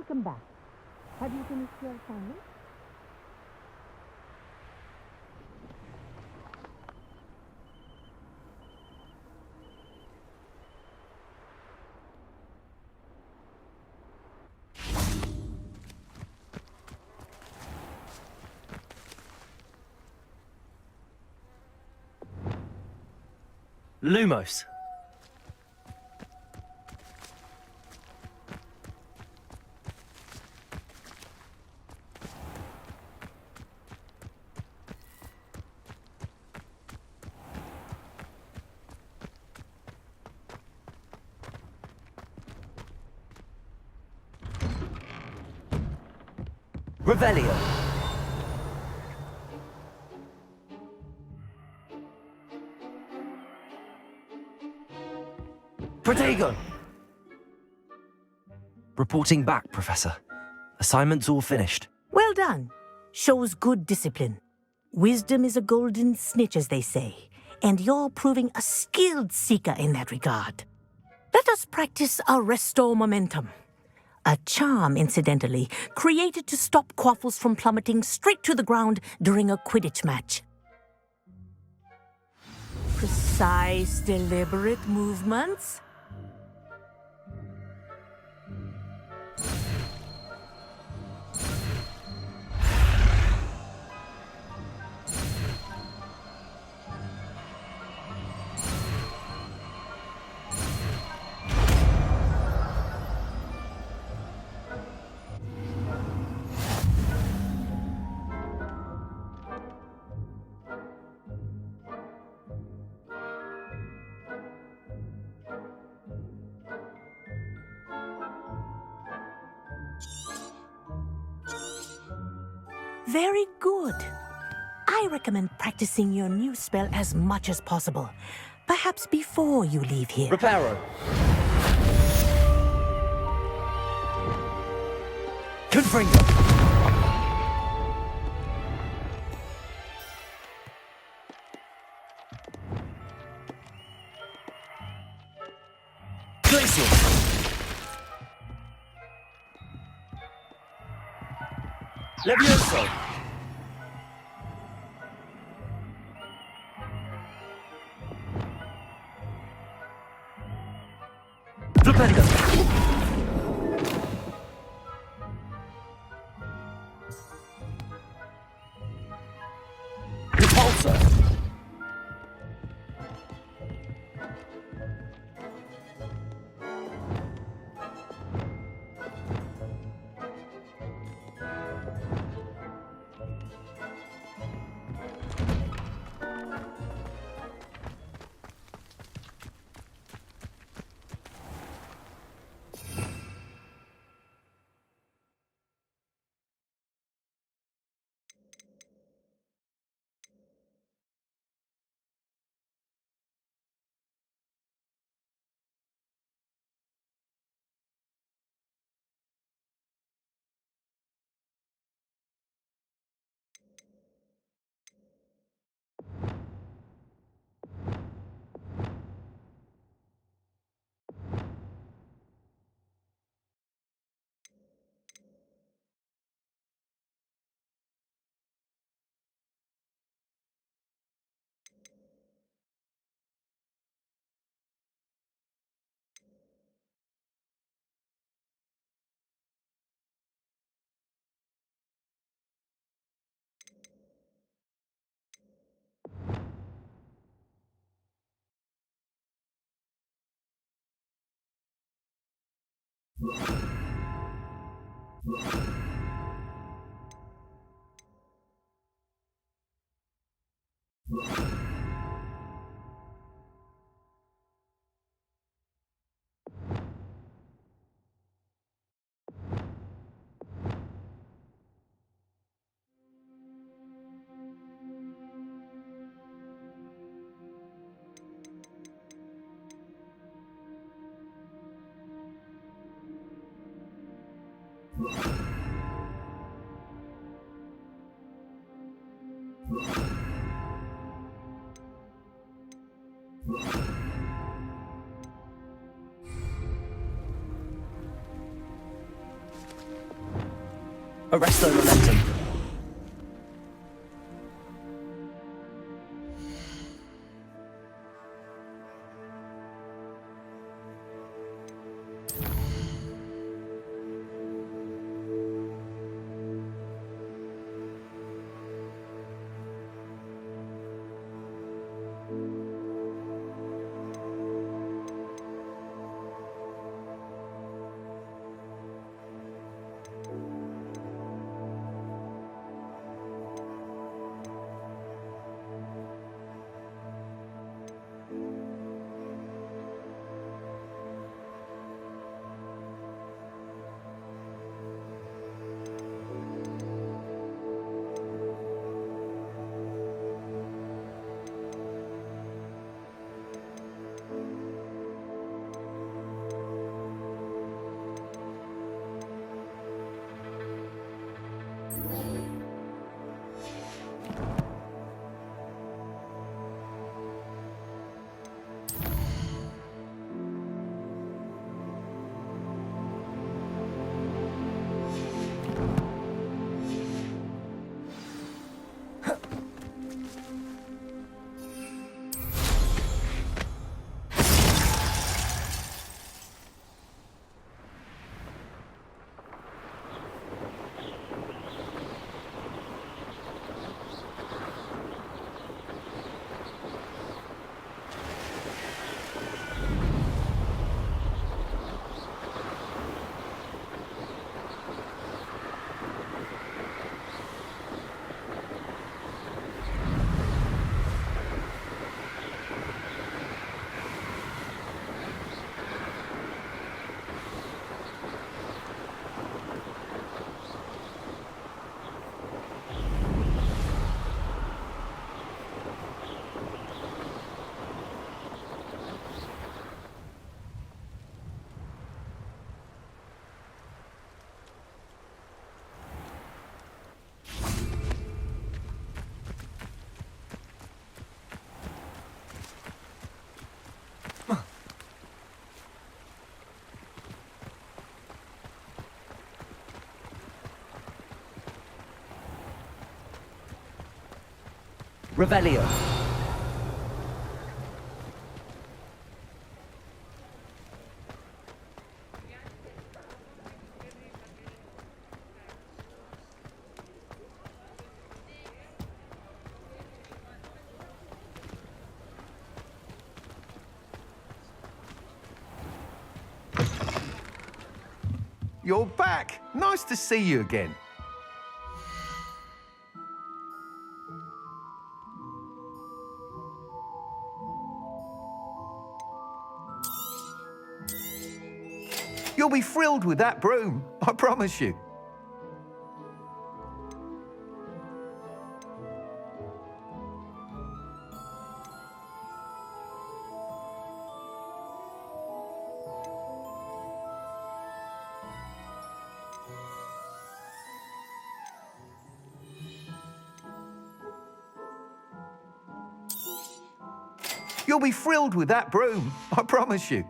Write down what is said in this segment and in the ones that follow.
Welcome back. Have you finished your assignment? Lumos. Revelio. Protego! Reporting back, Professor. Assignment's all finished. Well done. Shows good discipline. Wisdom is a golden snitch, as they say, and you're proving a skilled seeker in that regard. Let us practice our Restore Momentum. A charm, incidentally, created to stop quaffles from plummeting straight to the ground during a Quidditch match. Precise, deliberate movements. Very good. I recommend practicing your new spell as much as possible. Perhaps before you leave here. Reparo. Confringo. Glacial. Levioso. Flipendo. Repulsor. Arresto momentum. Revelio. You're back. Nice to see you again. You'll be thrilled with that broom, I promise you. You'll be thrilled with that broom, I promise you.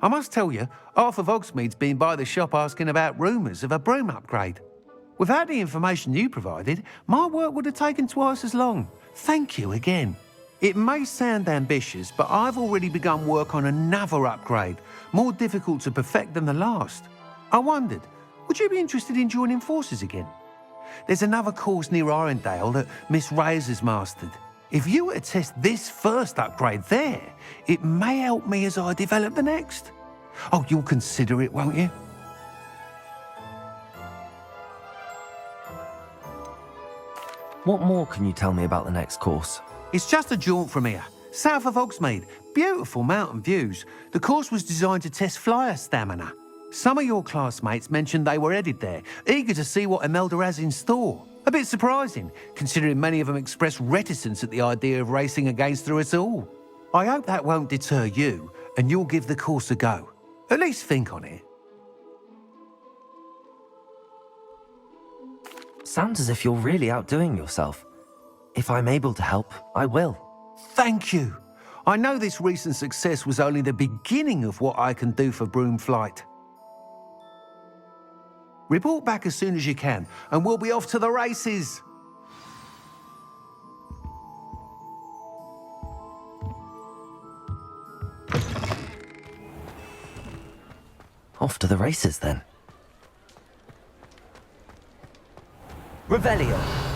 I must tell you, Arthur Hogsmeade's been by the shop asking about rumours of a broom upgrade. Without the information you provided, my work would have taken twice as long. Thank you again. It may sound ambitious, but I've already begun work on another upgrade, more difficult to perfect than the last. I wondered, would you be interested in joining forces again? There's another course near Irondale that Miss Reyes has mastered. If you were to test this first upgrade there, it may help me as I develop the next. Oh, you'll consider it, won't you? What more can you tell me about the next course? It's just a jaunt from here, south of Hogsmeade. Beautiful mountain views. The course was designed to test flyer stamina. Some of your classmates mentioned they were headed there, eager to see what Imelda has in store. A bit surprising, considering many of them expressed reticence at the idea of racing against her at all. I hope that won't deter you, and you'll give the course a go. At least think on it. Sounds as if you're really outdoing yourself. If I'm able to help, I will. Thank you. I know this recent success was only the beginning of what I can do for Broom Flight. Report back as soon as you can, and we'll be off to the races. Off to the races, then. Revelio.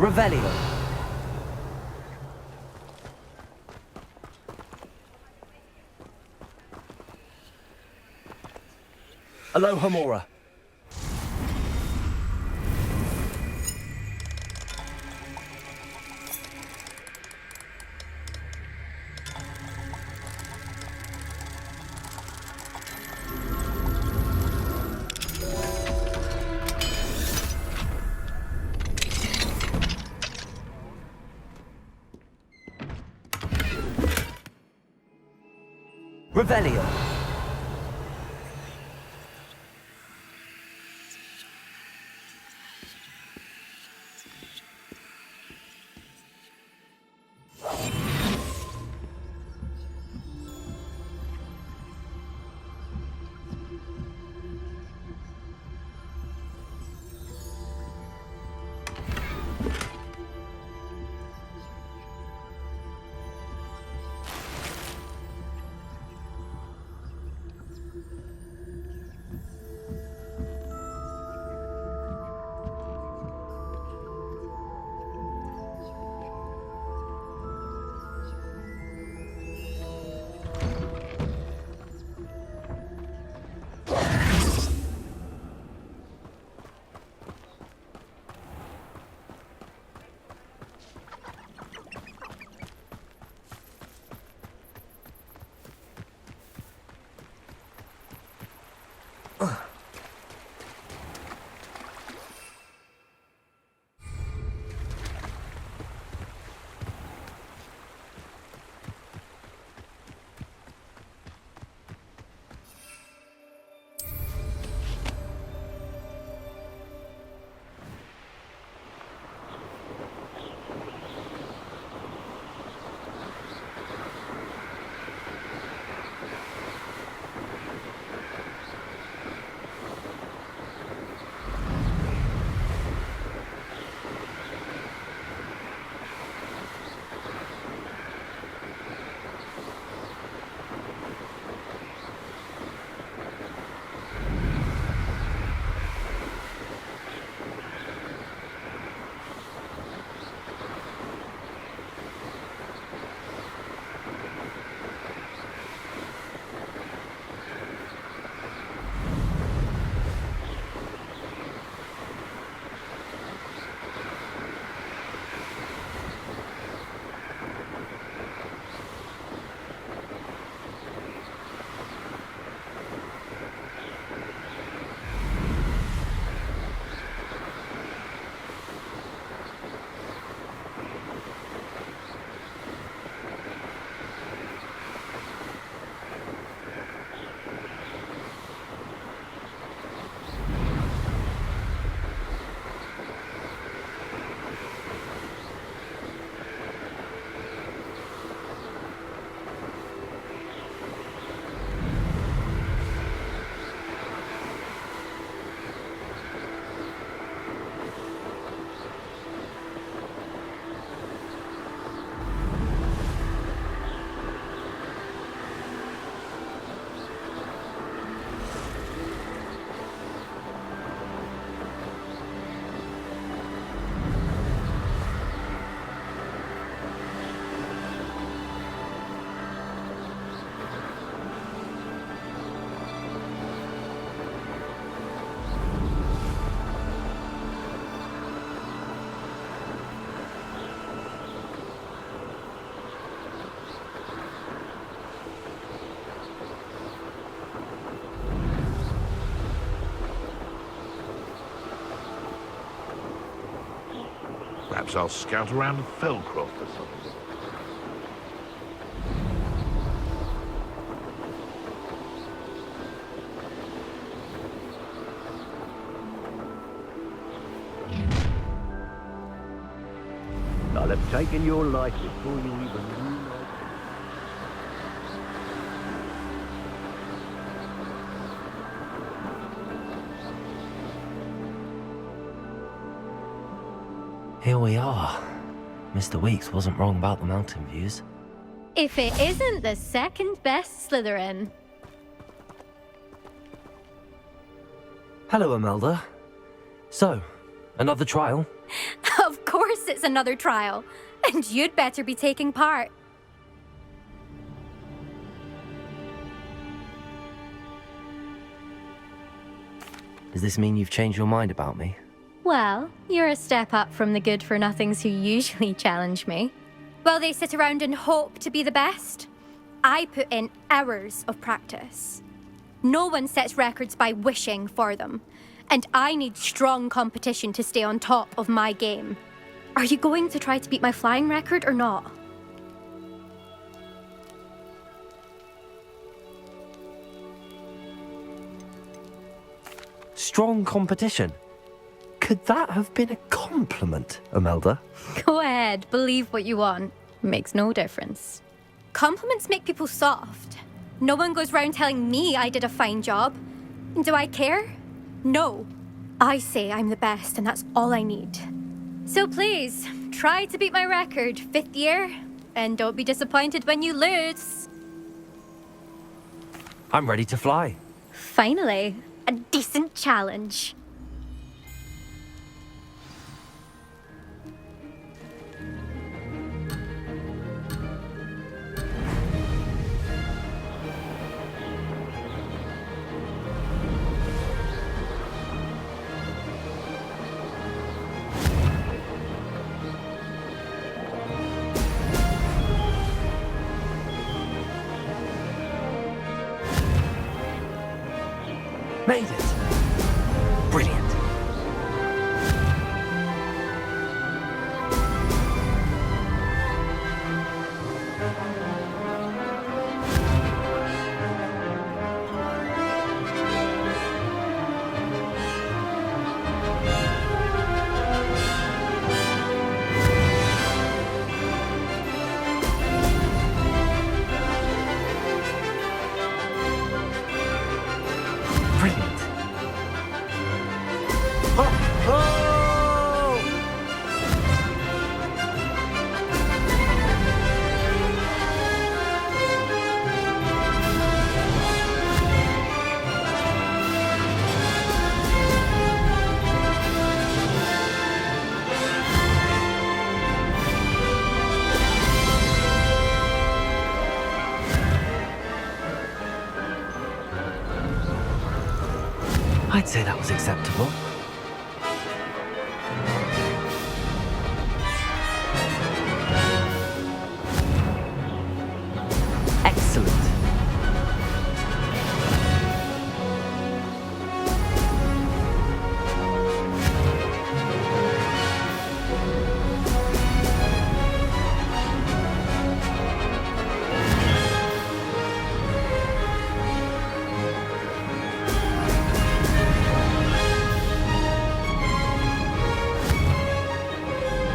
Revelio. Alohomora. Revelio. Perhaps I'll scout around Felcroft or something. I'll have taken your life before you even knew. Here we are. Mr. Weeks wasn't wrong about the mountain views. If it isn't the second best Slytherin. Hello, Imelda. So, another trial? Of course it's another trial. And you'd better be taking part. Does this mean you've changed your mind about me? Well, you're a step up from the good-for-nothings who usually challenge me. While they sit around and hope to be the best, I put in hours of practice. No one sets records by wishing for them, and I need strong competition to stay on top of my game. Are you going to try to beat my flying record or not? Strong competition? Could that have been a compliment, Imelda? Go ahead, believe what you want. Makes no difference. Compliments make people soft. No one goes round telling me I did a fine job. Do I care? No. I say I'm the best, and that's all I need. So please, try to beat my record, 5th year, and don't be disappointed when you lose. I'm ready to fly. Finally, a decent challenge. Made it. Brilliant. Brilliant. I'd say that was acceptable. Excellent.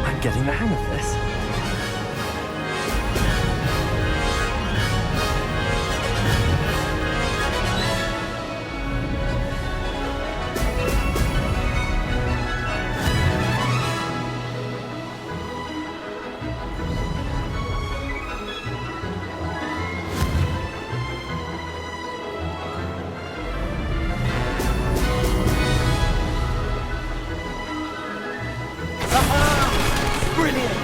I'm getting the hang of this. Brilliant!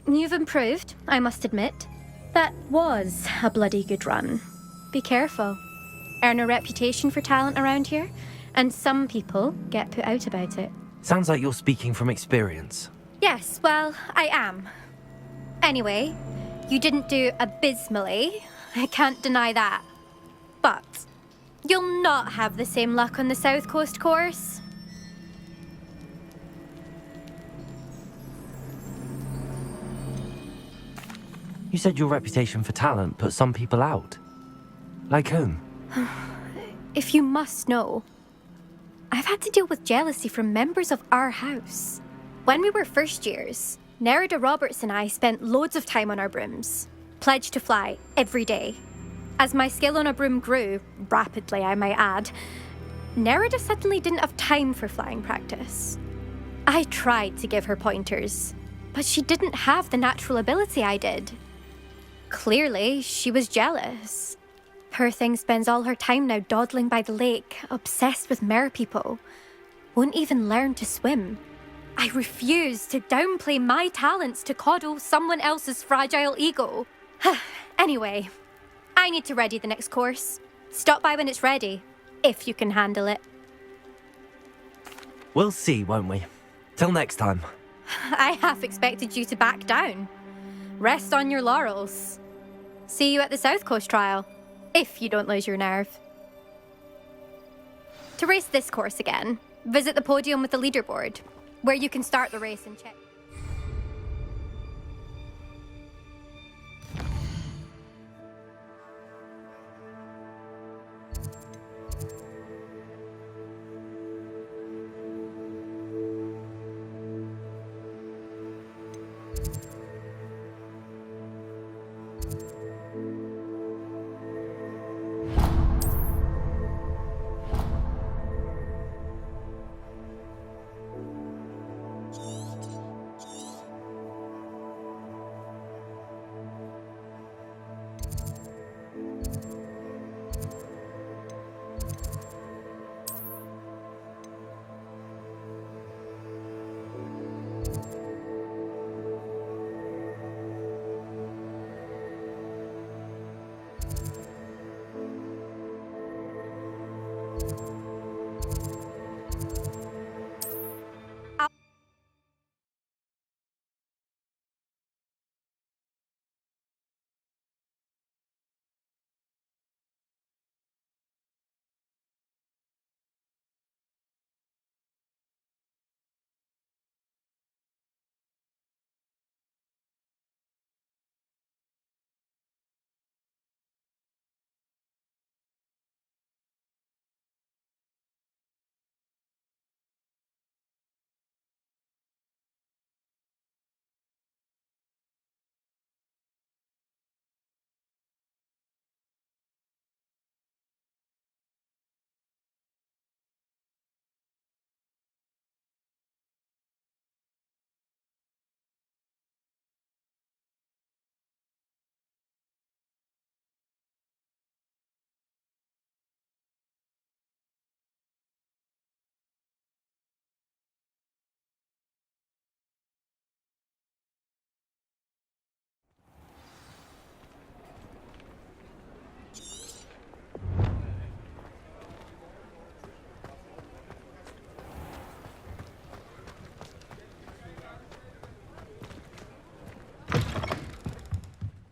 you've improved, I must admit. That was a bloody good run. Be careful. Earn a reputation for talent around here, and some people get put out about it. Sounds like you're speaking from experience. Yes, well, I am. Anyway, you didn't do abysmally. I can't deny that. But you'll not have the same luck on the South Coast course. You said your reputation for talent put some people out. Like whom? If you must know, I've had to deal with jealousy from members of our house. When we were first years, Nerida Roberts and I spent loads of time on our brooms, pledged to fly every day. As my skill on a broom grew, rapidly I might add, Nerida suddenly didn't have time for flying practice. I tried to give her pointers, but she didn't have the natural ability I did. Clearly, she was jealous. Poor thing spends all her time now dawdling by the lake, obsessed with merpeople. Won't even learn to swim. I refuse to downplay my talents to coddle someone else's fragile ego. Anyway, I need to ready the next course. Stop by when it's ready, if you can handle it. We'll see, won't we? Till next time. I half expected you to back down. Rest on your laurels. See you at the South Coast trial, if you don't lose your nerve. To race this course again, visit the podium with the leaderboard, where you can start the race and check.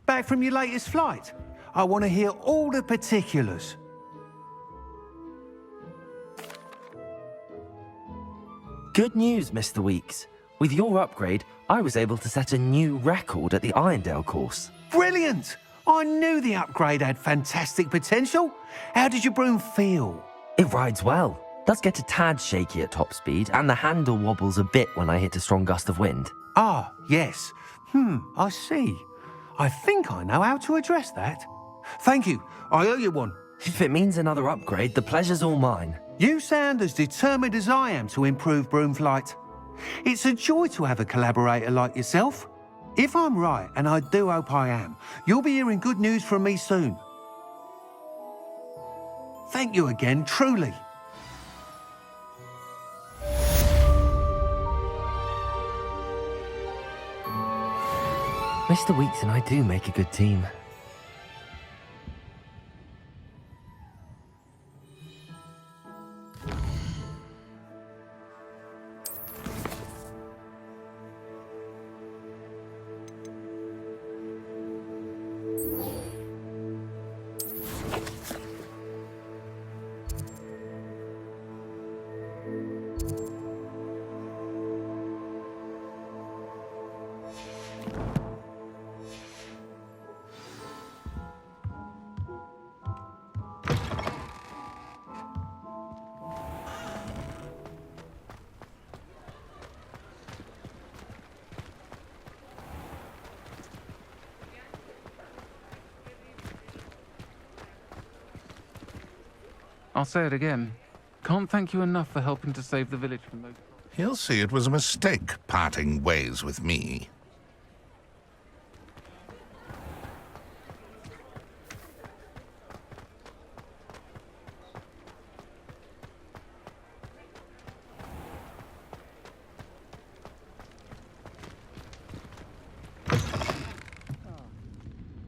Back from your latest flight? I want to hear all the particulars. Good news, Mr. Weeks. With your upgrade, I was able to set a new record at the Irondale course. Brilliant! I knew the upgrade had fantastic potential. How did your broom feel? It rides well. Does get a tad shaky at top speed, and the handle wobbles a bit when I hit a strong gust of wind. Ah, yes. I see. I think I know how to address that. Thank you. I owe you one. If it means another upgrade, the pleasure's all mine. You sound as determined as I am to improve broom flight. It's a joy to have a collaborator like yourself. If I'm right, and I do hope I am, you'll be hearing good news from me soon. Thank you again, truly. Mr. Weeks and I do make a good team. I'll say it again. Can't thank you enough for helping to save the village from those... He'll see it was a mistake parting ways with me.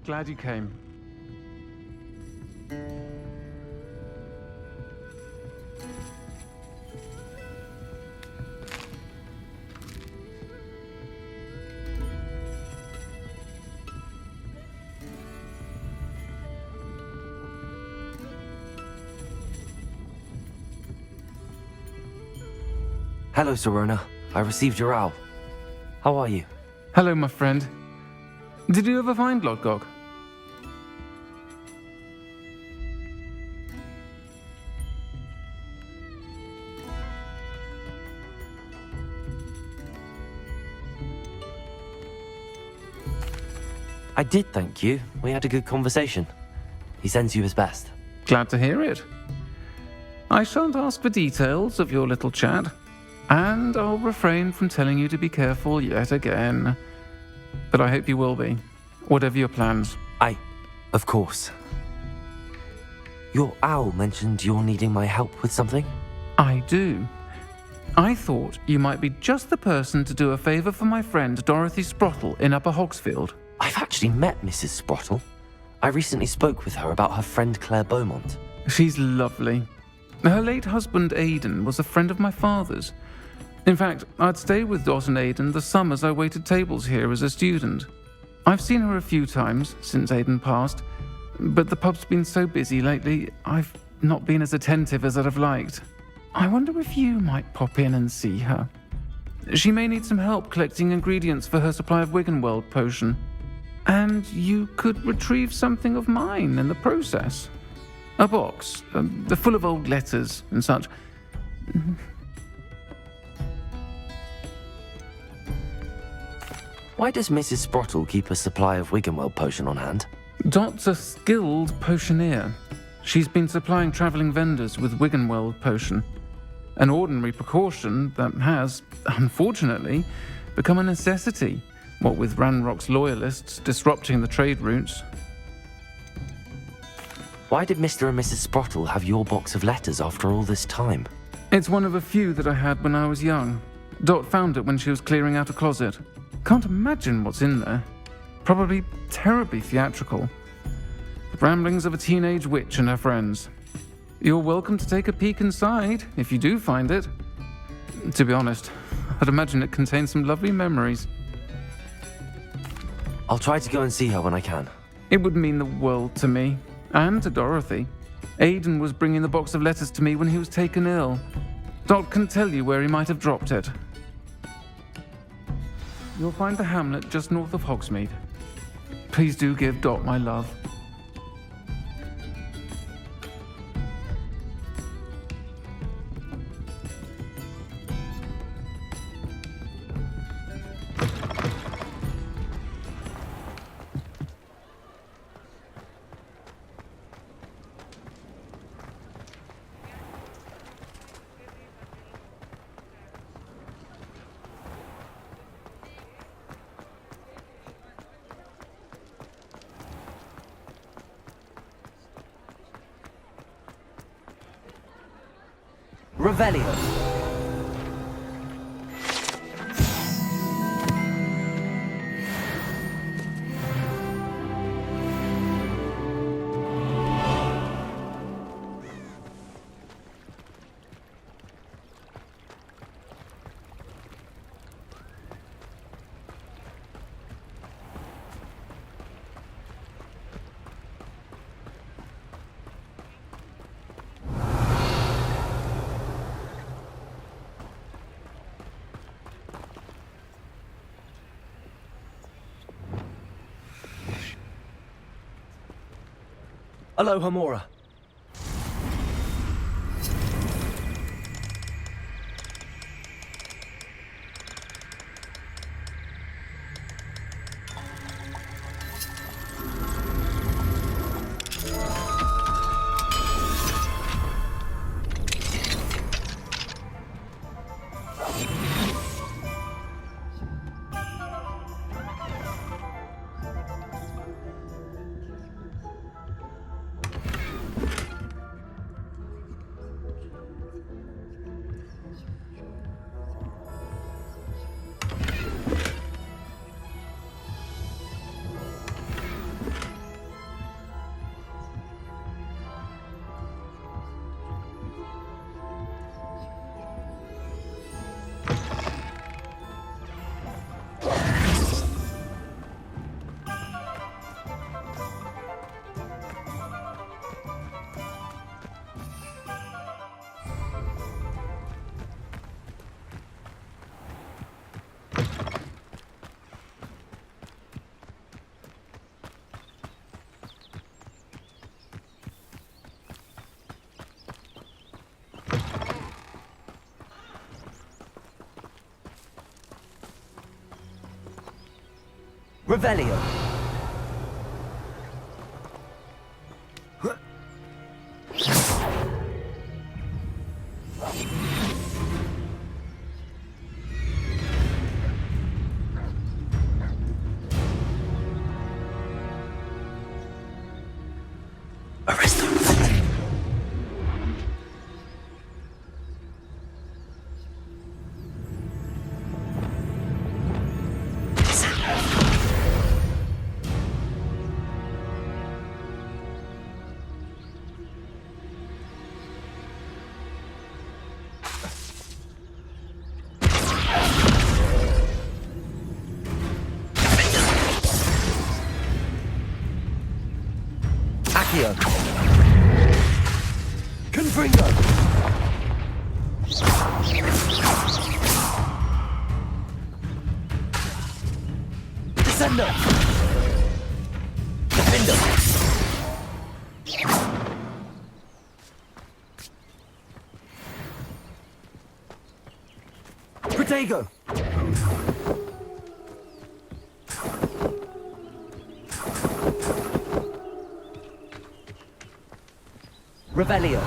Glad you came. Hello, Serona. I received your owl. How are you? Hello, my friend. Did you ever find Lodgok? I did, thank you. We had a good conversation. He sends you his best. Glad to hear it. I shan't ask for details of your little chat, and I'll refrain from telling you to be careful yet again. But I hope you will be, whatever your plans. Of course. Your owl mentioned you're needing my help with something? I do. I thought you might be just the person to do a favour for my friend Dorothy Sprottle in Upper Hogsfield. I've actually met Mrs. Sprottle. I recently spoke with her about her friend Claire Beaumont. She's lovely. Her late husband Aidan was a friend of my father's. In fact, I'd stay with Dot and Aidan the summers I waited tables here as a student. I've seen her a few times since Aidan passed, but the pub's been so busy lately, I've not been as attentive as I'd have liked. I wonder if you might pop in and see her. She may need some help collecting ingredients for her supply of Wiggenweld potion. And you could retrieve something of mine in the process. A box, full of old letters and such. Why does Mrs. Sprottle keep a supply of Wiggenweld potion on hand? Dot's a skilled potioneer. She's been supplying travelling vendors with Wiggenweld potion. An ordinary precaution that has, unfortunately, become a necessity, what with Ranrock's loyalists disrupting the trade routes. Why did Mr. and Mrs. Sprottle have your box of letters after all this time? It's one of a few that I had when I was young. Dot found it when she was clearing out a closet. Can't imagine what's in there. Probably terribly theatrical. The ramblings of a teenage witch and her friends. You're welcome to take a peek inside, if you do find it. To be honest, I'd imagine it contains some lovely memories. I'll try to go and see her when I can. It would mean the world to me, and to Dorothy. Aidan was bringing the box of letters to me when he was taken ill. Dot can tell you where he might have dropped it. You'll find the hamlet just north of Hogsmeade. Please do give Dot my love. Revelio. Aloha Mora. Revelio. Aristo. Accio. Confringo. Descendo. Defendo. Protego. Revelio.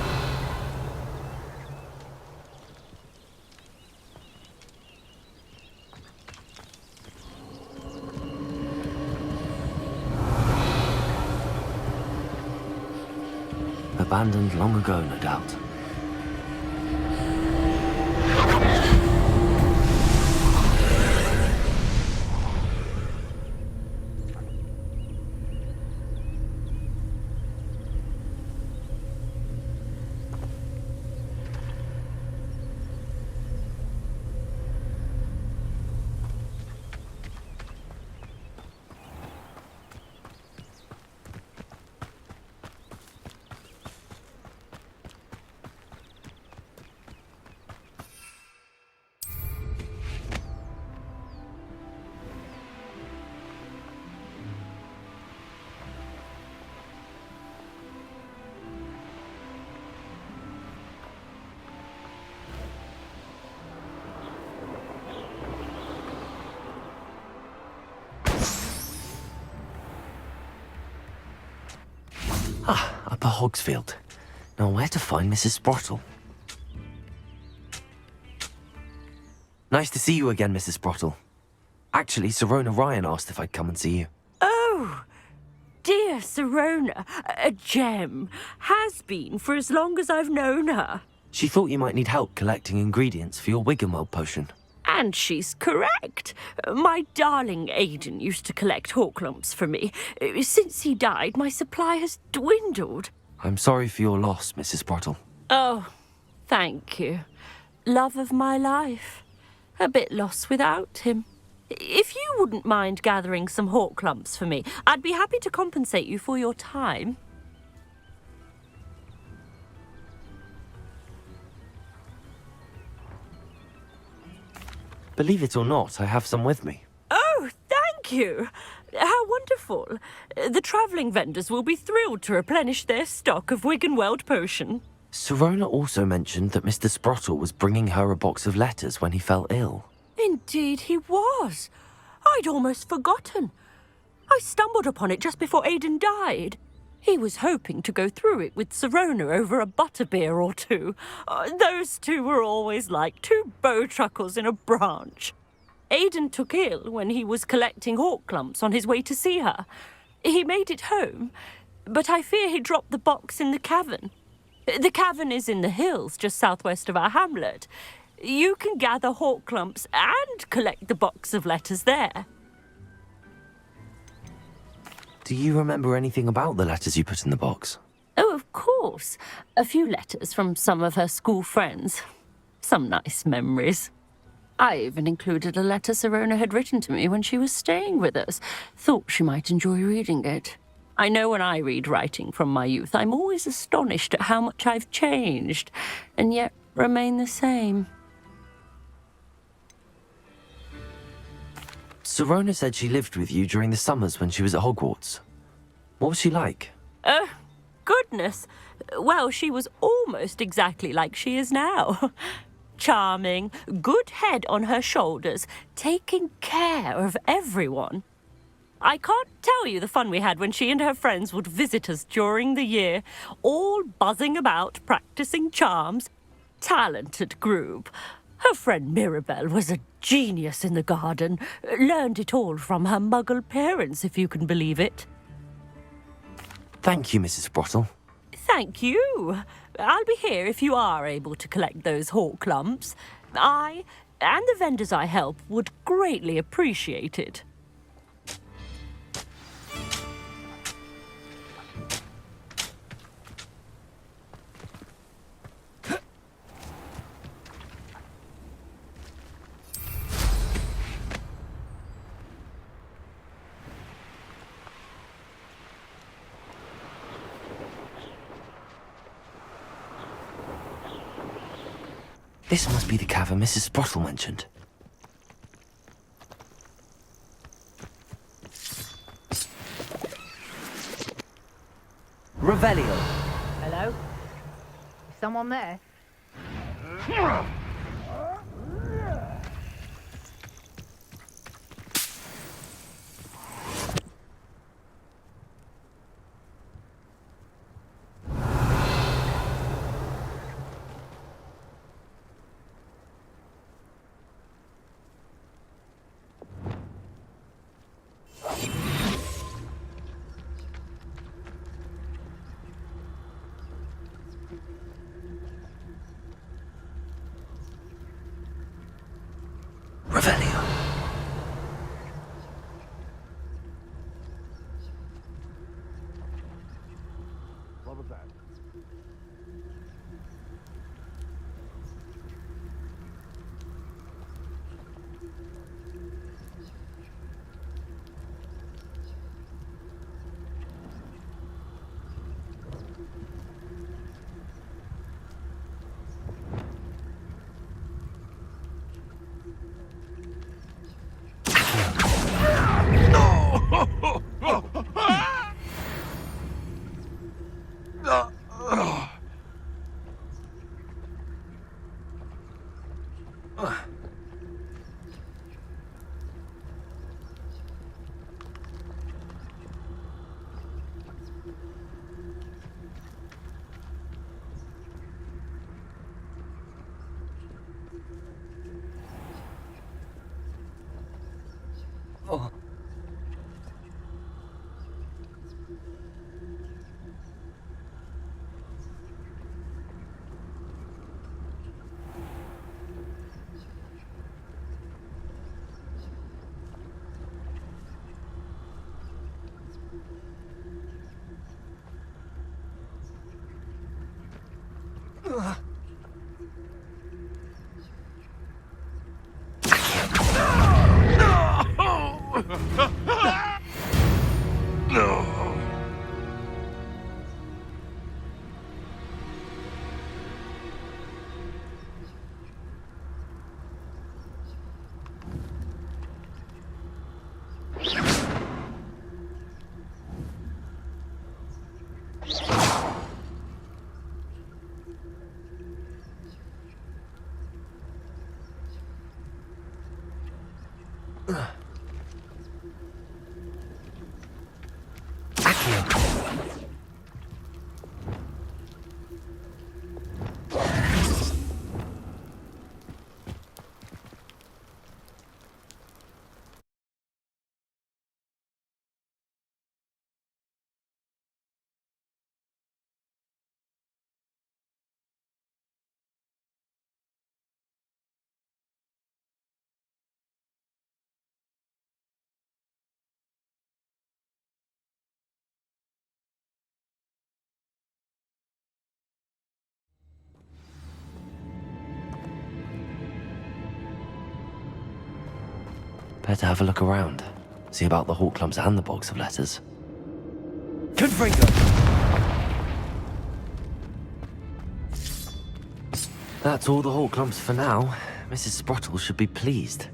Abandoned long ago, no doubt. Upper Hogsfield. Now where to find Mrs. Sprottle? Nice to see you again, Mrs. Sprottle. Actually, Sirona Ryan asked if I'd come and see you. Oh, dear Sirona, a gem. Has been for as long as I've known her. She thought you might need help collecting ingredients for your Wiggenweld potion. And she's correct. My darling Aidan used to collect hawk lumps for me. Since he died, my supply has dwindled. I'm sorry for your loss, Mrs. Sprottle. Oh, thank you. Love of my life. A bit lost without him. If you wouldn't mind gathering some hawk lumps for me, I'd be happy to compensate you for your time. Believe it or not, I have some with me. Oh, thank you. How wonderful. The travelling vendors will be thrilled to replenish their stock of Wiggenweld potion. Sirona also mentioned that Mr. Sprottle was bringing her a box of letters when he fell ill. Indeed he was. I'd almost forgotten. I stumbled upon it just before Aidan died. He was hoping to go through it with Sirona over a butterbeer or two. Those two were always like two bowtruckles in a branch. Aidan took ill when he was collecting hawk clumps on his way to see her. He made it home, but I fear he dropped the box in the cavern. The cavern is in the hills just southwest of our hamlet. You can gather hawk clumps and collect the box of letters there. Do you remember anything about the letters you put in the box? Oh, of course. A few letters from some of her school friends. Some nice memories. I even included a letter Sirona had written to me when she was staying with us. Thought she might enjoy reading it. I know when I read writing from my youth, I'm always astonished at how much I've changed, and yet remain the same. Sirona said she lived with you during the summers when she was at Hogwarts. What was she like? Goodness. Well, she was almost exactly like she is now. Charming, good head on her shoulders, taking care of everyone. I can't tell you the fun we had when she and her friends would visit us during the year, all buzzing about, practicing charms. Talented group. Her friend Mirabelle was a genius in the garden. Learned it all from her muggle parents, if you can believe it. Thank you, Mrs. Sprottle. Thank you. I'll be here if you are able to collect those hawk clumps. I, and the vendors I help, would greatly appreciate it. This must be the cavern Mrs. Sprottle mentioned. Revelio. Hello? Is someone there? Revelio. What was that? Oh. Better have a look around. See about the hawk clumps and the box of letters. Confringo! That's all the hawk clumps for now. Mrs. Sprottle should be pleased.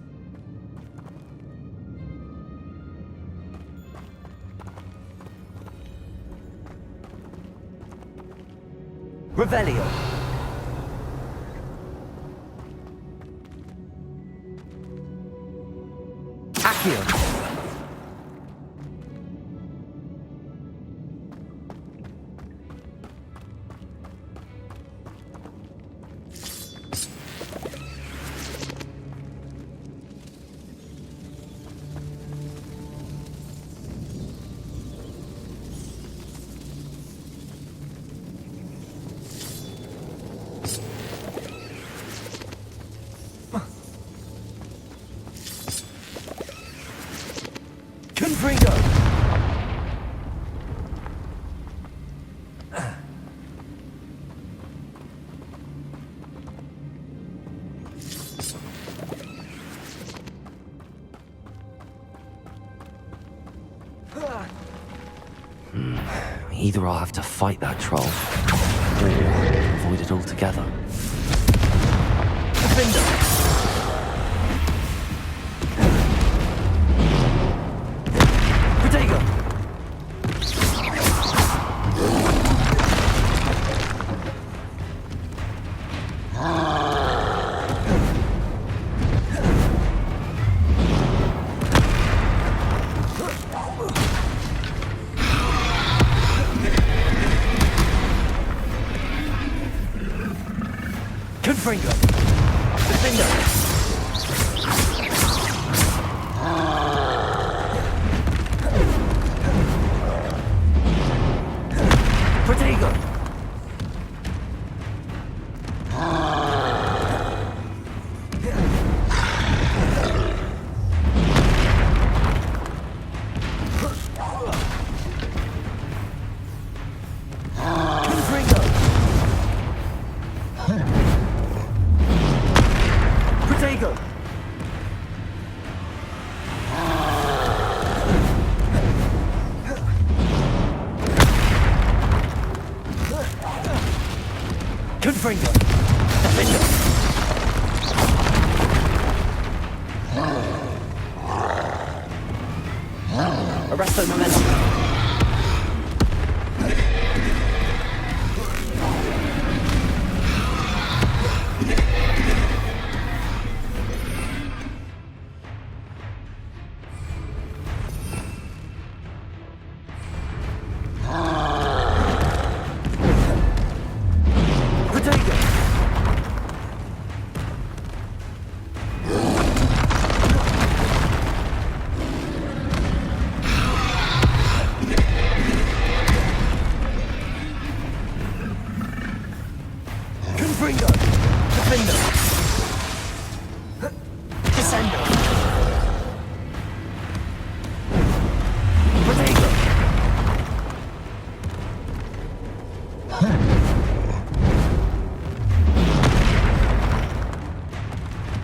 Revelio! Accio! Confringo! Either I'll have to fight that troll, or avoid it altogether. Defender! Confringo! Defender! Protego! Protego! Confringo! Defender! Arresto momentum! Confringo! Defender! Descendo! Protego!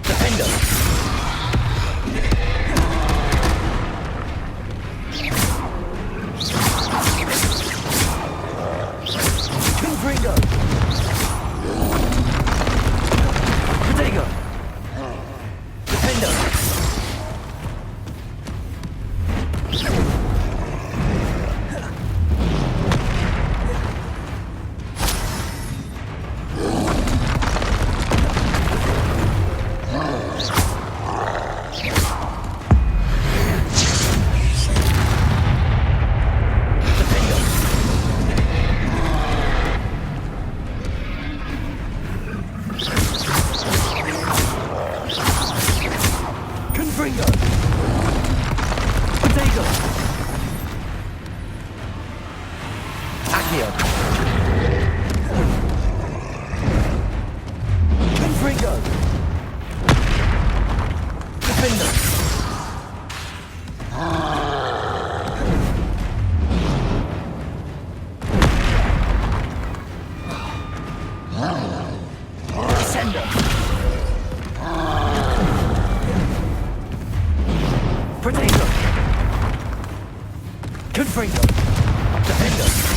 Defender! Confringo! Protego! Defender! Confringo! Protego! Accio! Confringo! Defender! Descendo! Potato! Confringo! Defender!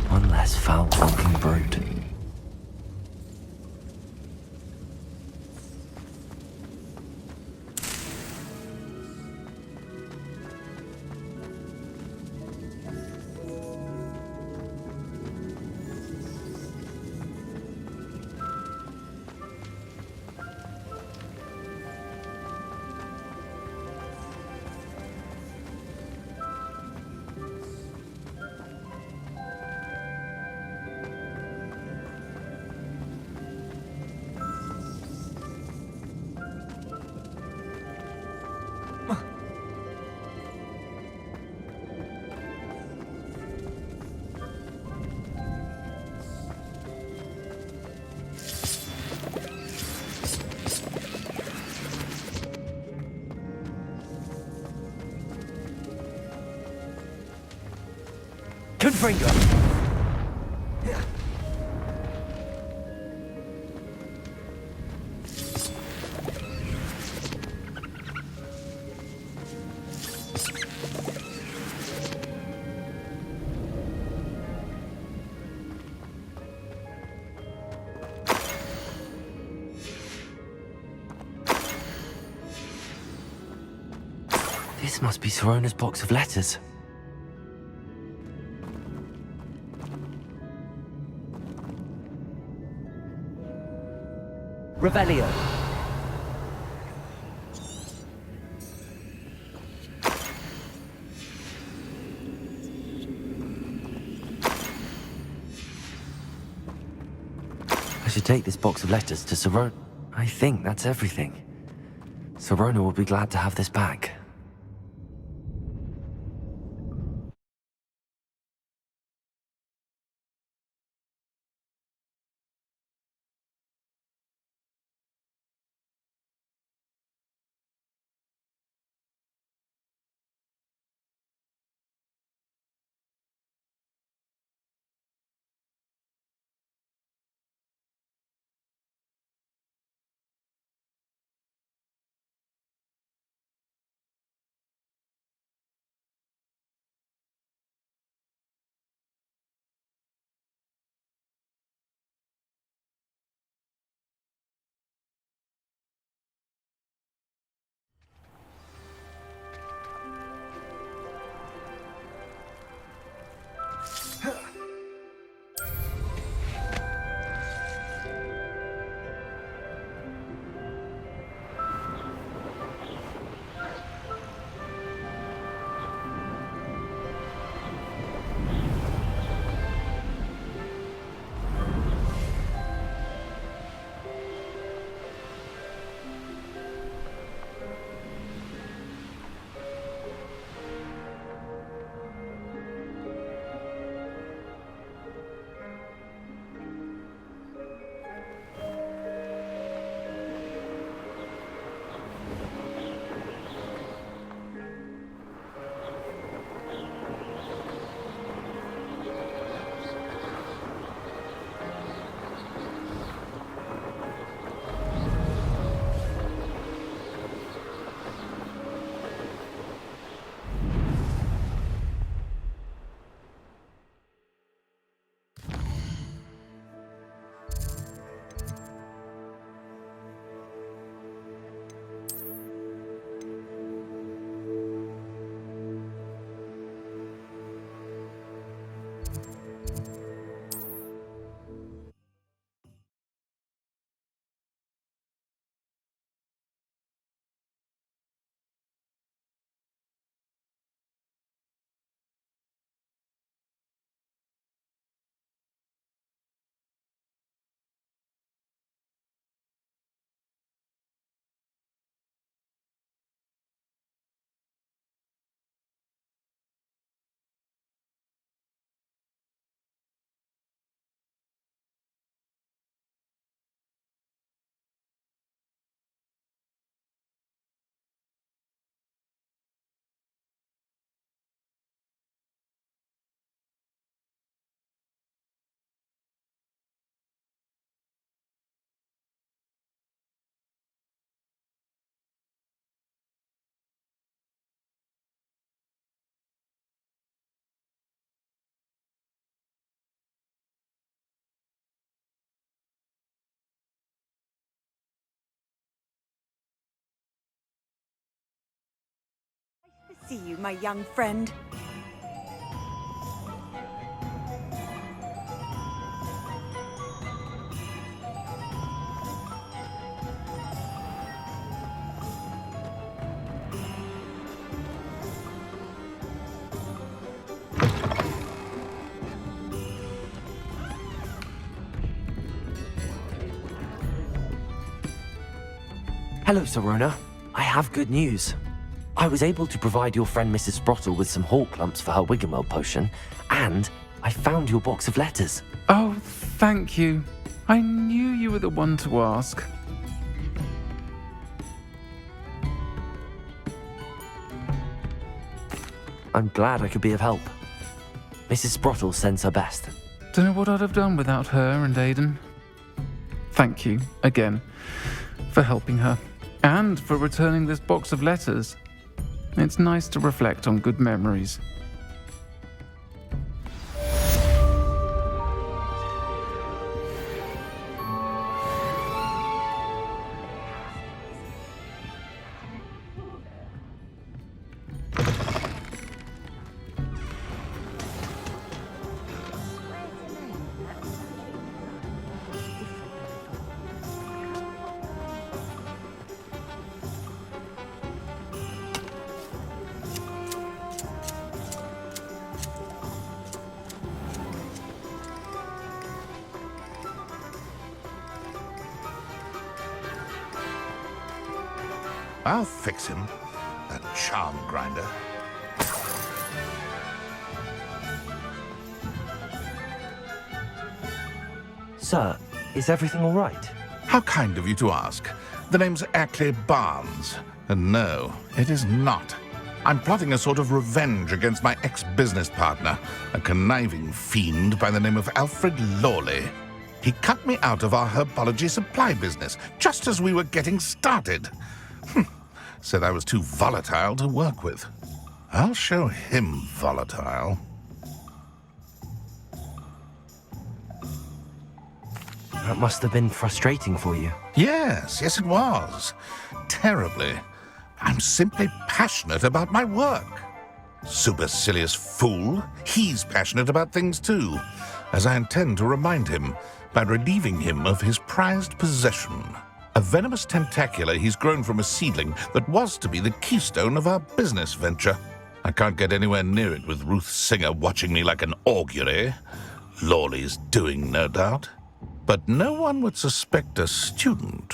One less foul-talking brute. Confringo! This must be Sorona's box of letters. Revelio. I should take this box of letters to Sorona. I think that's everything. Sorona will be glad to have this back. See you, my young friend. Hello, Serona. I have good news. I was able to provide your friend Mrs. Sprottle with some hawk lumps for her Wiggenweld potion, and I found your box of letters. Oh, thank you. I knew you were the one to ask. I'm glad I could be of help. Mrs. Sprottle sends her best. Don't know what I'd have done without her and Aidan. Thank you, again, for helping her, and for returning this box of letters. It's nice to reflect on good memories. I'll fix him, that charm grinder. Sir, is everything all right? How kind of you to ask. The name's Ackley Barnes. And no, it is not. I'm plotting a sort of revenge against my ex-business partner, a conniving fiend by the name of Alfred Lawley. He cut me out of our herbology supply business just as we were getting started. Said I was too volatile to work with. I'll show him volatile. That must have been frustrating for you. Yes, it was. Terribly. I'm simply passionate about my work. Supercilious fool. He's passionate about things too, as I intend to remind him by relieving him of his prized possession. A venomous tentacula he's grown from a seedling that was to be the keystone of our business venture. I can't get anywhere near it with Ruth Singer watching me like an augury. Lawley's doing, no doubt. But no one would suspect a student.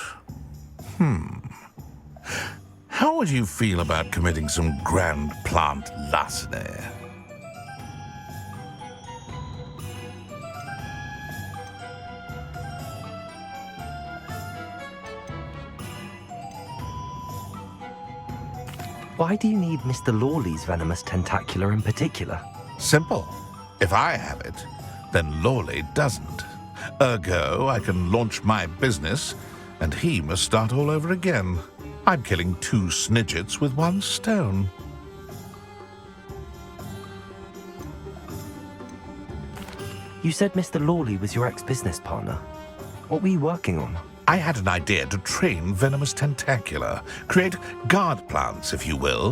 How would you feel about committing some grand plant larceny? Why do you need Mr. Lawley's venomous tentacula in particular? Simple. If I have it, then Lawley doesn't. Ergo, I can launch my business, and he must start all over again. I'm killing 2 snidgets with 1 stone. You said Mr. Lawley was your ex-business partner. What were you working on? I had an idea to train venomous tentacula, create guard plants, if you will,